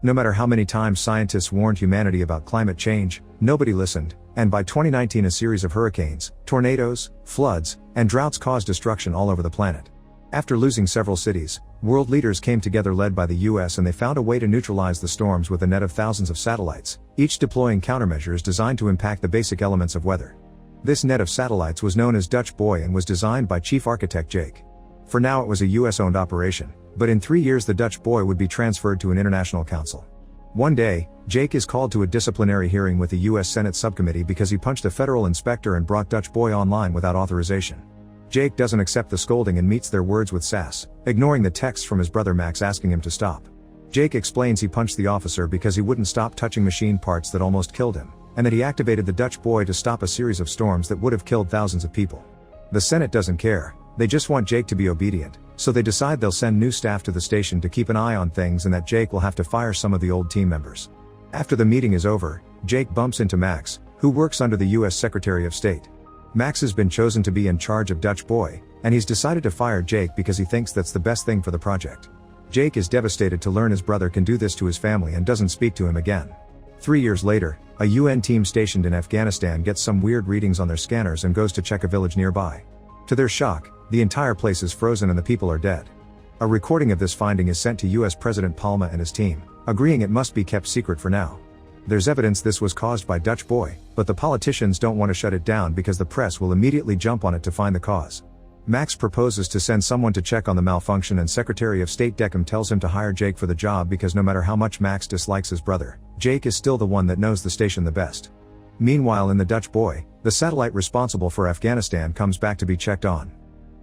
No matter how many times scientists warned humanity about climate change, nobody listened, and by 2019 a series of hurricanes, tornadoes, floods, and droughts caused destruction all over the planet. After losing several cities, world leaders came together led by the US, and they found a way to neutralize the storms with a net of thousands of satellites, each deploying countermeasures designed to impact the basic elements of weather. This net of satellites was known as Dutch Boy and was designed by chief architect Jake. For now it was a US-owned operation, but in 3 years the Dutch Boy would be transferred to an international council. One day, Jake is called to a disciplinary hearing with the US Senate subcommittee because he punched a federal inspector and brought Dutch Boy online without authorization. Jake doesn't accept the scolding and meets their words with sass, ignoring the texts from his brother Max asking him to stop. Jake explains he punched the officer because he wouldn't stop touching machine parts that almost killed him, and that he activated the Dutch Boy to stop a series of storms that would have killed thousands of people. The Senate doesn't care, they just want Jake to be obedient, so they decide they'll send new staff to the station to keep an eye on things and that Jake will have to fire some of the old team members. After the meeting is over, Jake bumps into Max, who works under the US Secretary of State. Max has been chosen to be in charge of Dutch Boy, and he's decided to fire Jake because he thinks that's the best thing for the project. Jake is devastated to learn his brother can do this to his family and doesn't speak to him again. 3 years later, a UN team stationed in Afghanistan gets some weird readings on their scanners and goes to check a village nearby. To their shock, the entire place is frozen and the people are dead. A recording of this finding is sent to US President Palma and his team, agreeing it must be kept secret for now. There's evidence this was caused by Dutch Boy, but the politicians don't want to shut it down because the press will immediately jump on it to find the cause. Max proposes to send someone to check on the malfunction, and Secretary of State Deckham tells him to hire Jake for the job because no matter how much Max dislikes his brother, Jake is still the one that knows the station the best. Meanwhile in the Dutch Boy, the satellite responsible for Afghanistan comes back to be checked on.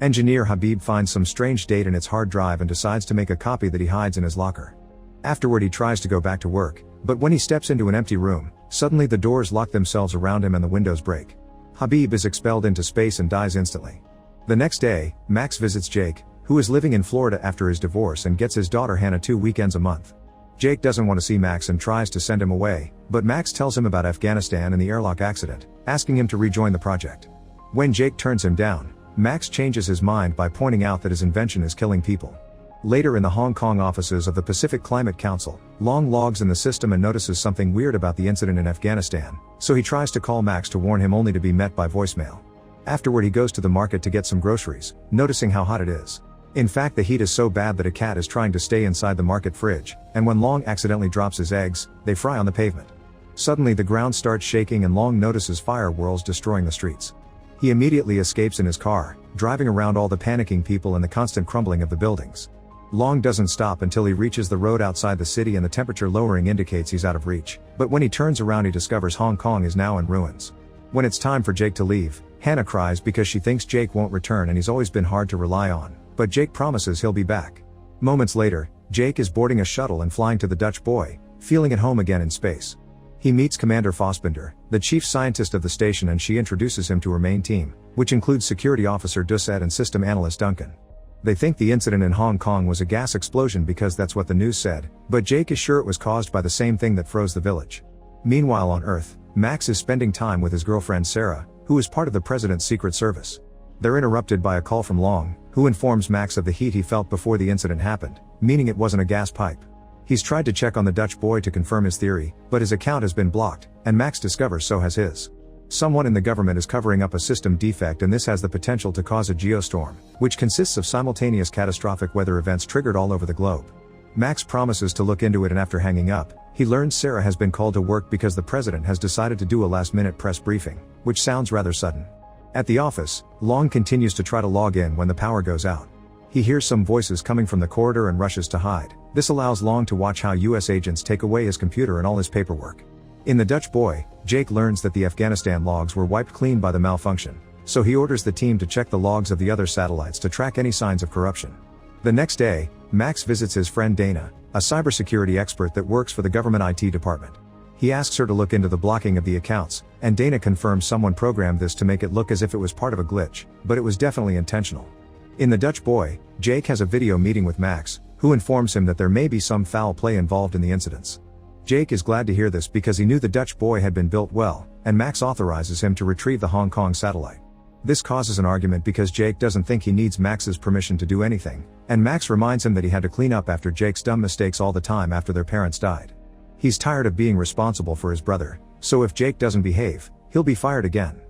Engineer Habib finds some strange date in its hard drive and decides to make a copy that he hides in his locker. Afterward he tries to go back to work, but when he steps into an empty room, suddenly the doors lock themselves around him and the windows break. Habib is expelled into space and dies instantly. The next day, Max visits Jake, who is living in Florida after his divorce, and gets his daughter Hannah 2 weekends a month. Jake doesn't want to see Max and tries to send him away, but Max tells him about Afghanistan and the airlock accident, asking him to rejoin the project. When Jake turns him down, Max changes his mind by pointing out that his invention is killing people. Later in the Hong Kong offices of the Pacific Climate Council, Long logs in the system and notices something weird about the incident in Afghanistan, so he tries to call Max to warn him only to be met by voicemail. Afterward he goes to the market to get some groceries, noticing how hot it is. In fact the heat is so bad that a cat is trying to stay inside the market fridge, and when Long accidentally drops his eggs, they fry on the pavement. Suddenly the ground starts shaking and Long notices fire whirls destroying the streets. He immediately escapes in his car, driving around all the panicking people and the constant crumbling of the buildings. Long doesn't stop until he reaches the road outside the city and the temperature lowering indicates he's out of reach, but when he turns around he discovers Hong Kong is now in ruins. When it's time for Jake to leave, Hannah cries because she thinks Jake won't return and he's always been hard to rely on, but Jake promises he'll be back. Moments later, Jake is boarding a shuttle and flying to the Dutch Boy, feeling at home again in space. He meets Commander Fassbinder, the chief scientist of the station, and she introduces him to her main team, which includes security officer Doucette and system analyst Duncan. They think the incident in Hong Kong was a gas explosion because that's what the news said, but Jake is sure it was caused by the same thing that froze the village. Meanwhile on Earth, Max is spending time with his girlfriend Sarah, who is part of the President's Secret Service. They're interrupted by a call from Long, who informs Max of the heat he felt before the incident happened, meaning it wasn't a gas pipe. He's tried to check on the Dutch Boy to confirm his theory, but his account has been blocked, and Max discovers so has his. Someone in the government is covering up a system defect, and this has the potential to cause a geostorm, which consists of simultaneous catastrophic weather events triggered all over the globe. Max promises to look into it, and after hanging up, he learns Sarah has been called to work because the president has decided to do a last-minute press briefing, which sounds rather sudden. At the office, Long continues to try to log in when the power goes out. He hears some voices coming from the corridor and rushes to hide. This allows Long to watch how US agents take away his computer and all his paperwork. In the Dutch Boy, Jake learns that the Afghanistan logs were wiped clean by the malfunction, so he orders the team to check the logs of the other satellites to track any signs of corruption. The next day, Max visits his friend Dana, a cybersecurity expert that works for the government IT department. He asks her to look into the blocking of the accounts, and Dana confirms someone programmed this to make it look as if it was part of a glitch, but it was definitely intentional. In the Dutch Boy, Jake has a video meeting with Max, who informs him that there may be some foul play involved in the incidents. Jake is glad to hear this because he knew the Dutch Boy had been built well, and Max authorizes him to retrieve the Hong Kong satellite. This causes an argument because Jake doesn't think he needs Max's permission to do anything, and Max reminds him that he had to clean up after Jake's dumb mistakes all the time after their parents died. He's tired of being responsible for his brother, so if Jake doesn't behave, he'll be fired again.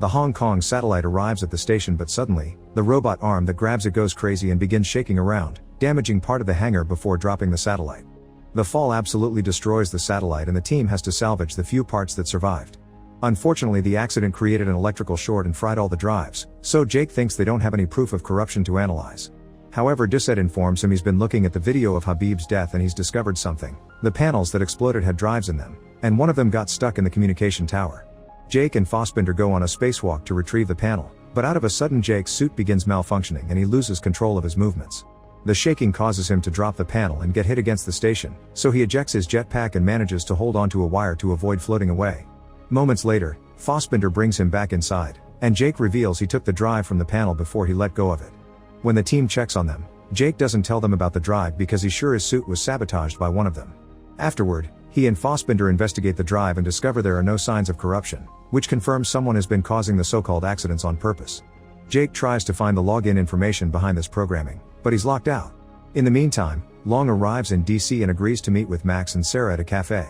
The Hong Kong satellite arrives at the station, but suddenly, the robot arm that grabs it goes crazy and begins shaking around, damaging part of the hangar before dropping the satellite. The fall absolutely destroys the satellite and the team has to salvage the few parts that survived. Unfortunately, the accident created an electrical short and fried all the drives, so Jake thinks they don't have any proof of corruption to analyze. However, Doucette informs him he's been looking at the video of Habib's death and he's discovered something. The panels that exploded had drives in them, and one of them got stuck in the communication tower. Jake and Fassbinder go on a spacewalk to retrieve the panel, but out of a sudden Jake's suit begins malfunctioning and he loses control of his movements. The shaking causes him to drop the panel and get hit against the station, so he ejects his jetpack and manages to hold onto a wire to avoid floating away. Moments later, Fassbinder brings him back inside, and Jake reveals he took the drive from the panel before he let go of it. When the team checks on them, Jake doesn't tell them about the drive because he's sure his suit was sabotaged by one of them. Afterward, he and Fassbinder investigate the drive and discover there are no signs of corruption, which confirms someone has been causing the so-called accidents on purpose. Jake tries to find the login information behind this programming, but he's locked out. In the meantime, Long arrives in DC and agrees to meet with Max and Sarah at a cafe.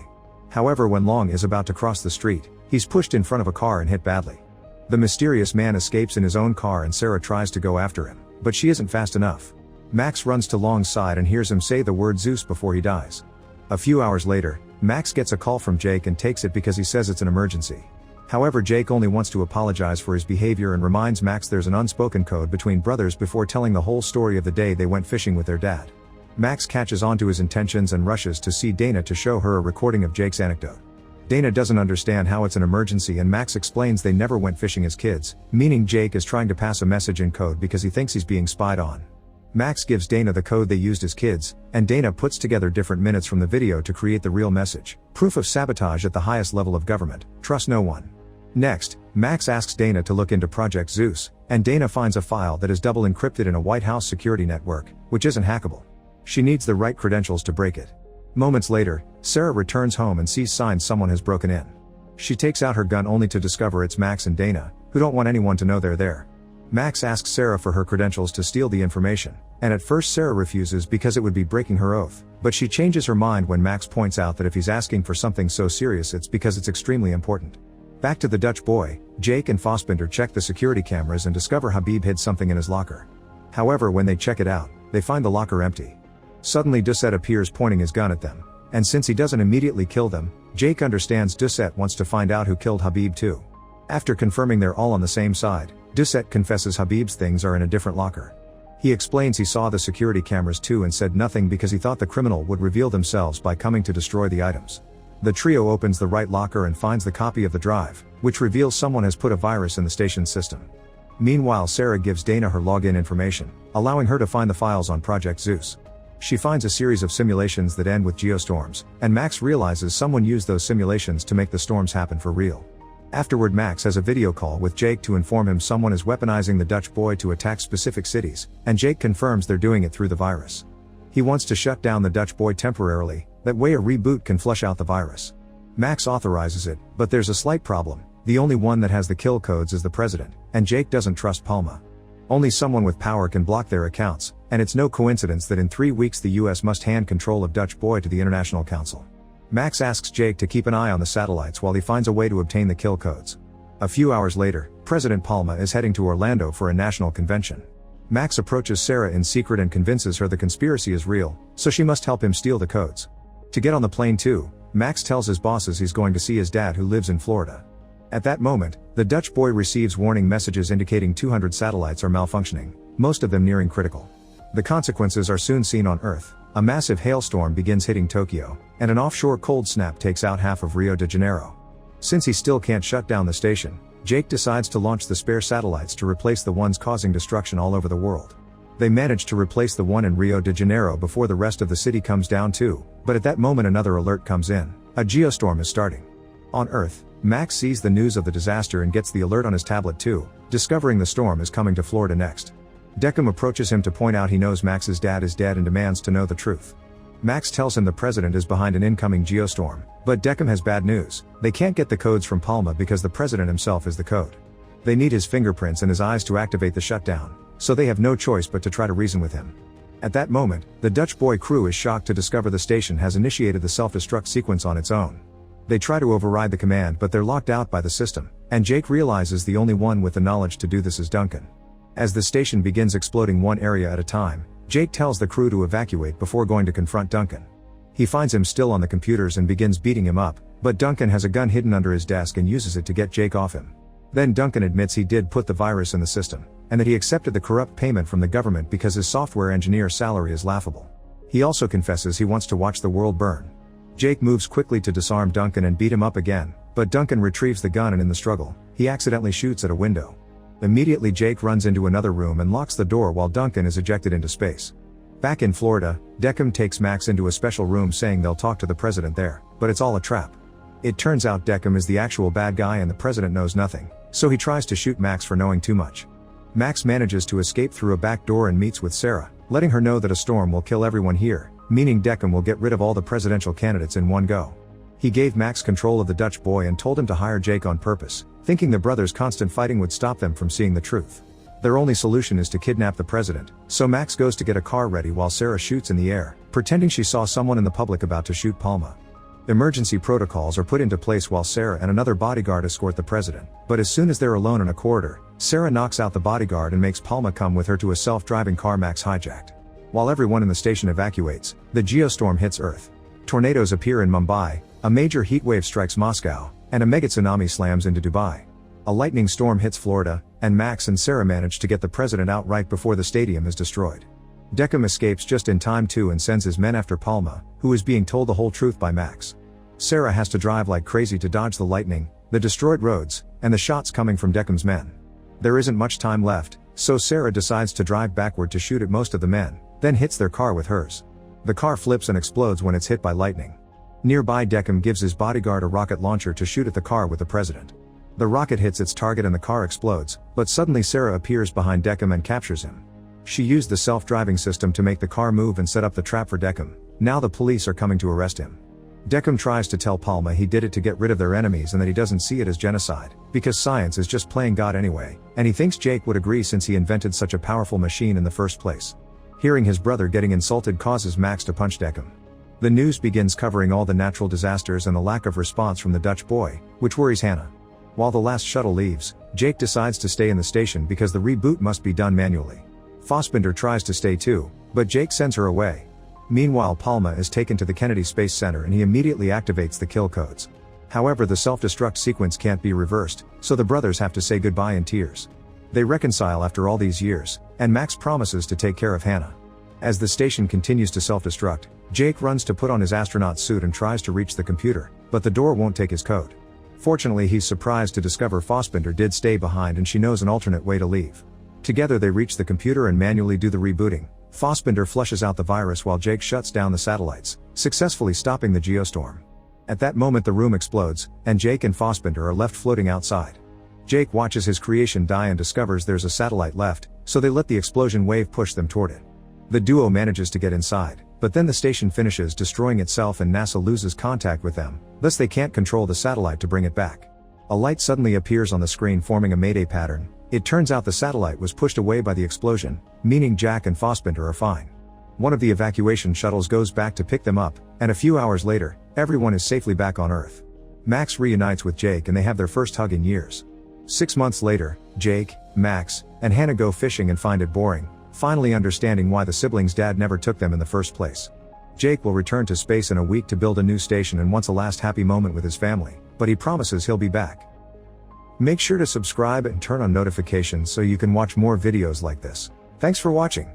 However, when Long is about to cross the street, he's pushed in front of a car and hit badly. The mysterious man escapes in his own car and Sarah tries to go after him, but she isn't fast enough. Max runs to Long's side and hears him say the word Zeus before he dies. A few hours later, Max gets a call from Jake and takes it because he says it's an emergency. However, Jake only wants to apologize for his behavior and reminds Max there's an unspoken code between brothers before telling the whole story of the day they went fishing with their dad. Max catches on to his intentions and rushes to see Dana to show her a recording of Jake's anecdote. Dana doesn't understand how it's an emergency and Max explains they never went fishing as kids, meaning Jake is trying to pass a message in code because he thinks he's being spied on. Max gives Dana the code they used as kids, and Dana puts together different minutes from the video to create the real message. Proof of sabotage at the highest level of government, trust no one. Next, Max asks Dana to look into Project Zeus, and Dana finds a file that is double encrypted in a White House security network, which isn't hackable. She needs the right credentials to break it. Moments later, Sarah returns home and sees signs someone has broken in. She takes out her gun only to discover it's Max and Dana, who don't want anyone to know they're there. Max asks Sarah for her credentials to steal the information, and at first Sarah refuses because it would be breaking her oath, but she changes her mind when Max points out that if he's asking for something so serious it's because it's extremely important. Back to the Dutch boy, Jake and Fassbinder check the security cameras and discover Habib hid something in his locker. However, when they check it out, they find the locker empty. Suddenly Doucette appears pointing his gun at them, and since he doesn't immediately kill them, Jake understands Doucette wants to find out who killed Habib too. After confirming they're all on the same side, Doucette confesses Habib's things are in a different locker. He explains he saw the security cameras too and said nothing because he thought the criminal would reveal themselves by coming to destroy the items. The trio opens the right locker and finds the copy of the drive, which reveals someone has put a virus in the station's system. Meanwhile, Sarah gives Dana her login information, allowing her to find the files on Project Zeus. She finds a series of simulations that end with geostorms, and Max realizes someone used those simulations to make the storms happen for real. Afterward, Max has a video call with Jake to inform him someone is weaponizing the Dutch boy to attack specific cities, and Jake confirms they're doing it through the virus. He wants to shut down the Dutch boy temporarily, that way a reboot can flush out the virus. Max authorizes it, but there's a slight problem. The only one that has the kill codes is the president, and Jake doesn't trust Palma. Only someone with power can block their accounts, and it's no coincidence that in 3 weeks the US must hand control of Dutch boy to the International Council. Max asks Jake to keep an eye on the satellites while he finds a way to obtain the kill codes. A few hours later, President Palma is heading to Orlando for a national convention. Max approaches Sarah in secret and convinces her the conspiracy is real, so she must help him steal the codes. To get on the plane too, Max tells his bosses he's going to see his dad who lives in Florida. At that moment, the Dutch boy receives warning messages indicating 200 satellites are malfunctioning, most of them nearing critical. The consequences are soon seen on Earth. A massive hailstorm begins hitting Tokyo, and an offshore cold snap takes out half of Rio de Janeiro. Since he still can't shut down the station, Jake decides to launch the spare satellites to replace the ones causing destruction all over the world. They manage to replace the one in Rio de Janeiro before the rest of the city comes down too, but at that moment another alert comes in. A geostorm is starting. On Earth, Max sees the news of the disaster and gets the alert on his tablet too, discovering the storm is coming to Florida next. Deckham approaches him to point out he knows Max's dad is dead and demands to know the truth. Max tells him the president is behind an incoming geostorm, but Deckham has bad news. They can't get the codes from Palma because the president himself is the code. They need his fingerprints and his eyes to activate the shutdown, so they have no choice but to try to reason with him. At that moment, the Dutch boy crew is shocked to discover the station has initiated the self-destruct sequence on its own. They try to override the command, but they're locked out by the system, and Jake realizes the only one with the knowledge to do this is Duncan. As the station begins exploding one area at a time, Jake tells the crew to evacuate before going to confront Duncan. He finds him still on the computers and begins beating him up, but Duncan has a gun hidden under his desk and uses it to get Jake off him. Then Duncan admits he did put the virus in the system, and that he accepted the corrupt payment from the government because his software engineer's salary is laughable. He also confesses he wants to watch the world burn. Jake moves quickly to disarm Duncan and beat him up again, but Duncan retrieves the gun and in the struggle, he accidentally shoots at a window. Immediately Jake runs into another room and locks the door while Duncan is ejected into space. Back in Florida, Deckham takes Max into a special room saying they'll talk to the president there, but it's all a trap. It turns out Deckham is the actual bad guy and the president knows nothing, so he tries to shoot Max for knowing too much. Max manages to escape through a back door and meets with Sarah, letting her know that a storm will kill everyone here, meaning Deckham will get rid of all the presidential candidates in one go. He gave Max control of the Dutch boy and told him to hire Jake on purpose, thinking the brothers' constant fighting would stop them from seeing the truth. Their only solution is to kidnap the president, so Max goes to get a car ready while Sarah shoots in the air, pretending she saw someone in the public about to shoot Palma. Emergency protocols are put into place while Sarah and another bodyguard escort the president, but as soon as they're alone in a corridor, Sarah knocks out the bodyguard and makes Palma come with her to a self-driving car Max hijacked. While everyone in the station evacuates, the geostorm hits Earth. Tornadoes appear in Mumbai, a major heatwave strikes Moscow, and a mega tsunami slams into Dubai. A lightning storm hits Florida, and Max and Sarah manage to get the president out right before the stadium is destroyed. Deckham escapes just in time too and sends his men after Palma, who is being told the whole truth by Max. Sarah has to drive like crazy to dodge the lightning, the destroyed roads, and the shots coming from Deckham's men. There isn't much time left, so Sarah decides to drive backward to shoot at most of the men, then hits their car with hers. The car flips and explodes when it's hit by lightning. Nearby, Deckham gives his bodyguard a rocket launcher to shoot at the car with the president. The rocket hits its target and the car explodes, but suddenly Sarah appears behind Deckham and captures him. She used the self-driving system to make the car move and set up the trap for Deckham. Now the police are coming to arrest him. Deckham tries to tell Palma he did it to get rid of their enemies and that he doesn't see it as genocide, because science is just playing God anyway, and he thinks Jake would agree since he invented such a powerful machine in the first place. Hearing his brother getting insulted causes Max to punch Deckham. The news begins covering all the natural disasters and the lack of response from the Dutch boy, which worries Hannah. While the last shuttle leaves, Jake decides to stay in the station because the reboot must be done manually. Fassbinder tries to stay too, but Jake sends her away. Meanwhile, Palma is taken to the Kennedy Space Center and he immediately activates the kill codes. However, the self-destruct sequence can't be reversed, so the brothers have to say goodbye in tears. They reconcile after all these years, and Max promises to take care of Hannah. As the station continues to self-destruct, Jake runs to put on his astronaut suit and tries to reach the computer, but the door won't take his code. Fortunately, he's surprised to discover Fassbinder did stay behind and she knows an alternate way to leave. Together they reach the computer and manually do the rebooting. Fassbinder flushes out the virus while Jake shuts down the satellites, successfully stopping the geostorm. At that moment the room explodes, and Jake and Fassbinder are left floating outside. Jake watches his creation die and discovers there's a satellite left, so they let the explosion wave push them toward it. The duo manages to get inside, but then the station finishes destroying itself and NASA loses contact with them, thus they can't control the satellite to bring it back. A light suddenly appears on the screen forming a mayday pattern. It turns out the satellite was pushed away by the explosion, meaning Jack and Fassbinder are fine. One of the evacuation shuttles goes back to pick them up, and a few hours later, everyone is safely back on Earth. Max reunites with Jake and they have their first hug in years. 6 months later, Jake, Max, and Hannah go fishing and find it boring, finally understanding why the siblings' dad never took them in the first place. Jake will return to space in a week to build a new station and wants a last happy moment with his family, but he promises he'll be back. Make sure to subscribe and turn on notifications so you can watch more videos like this. Thanks for watching.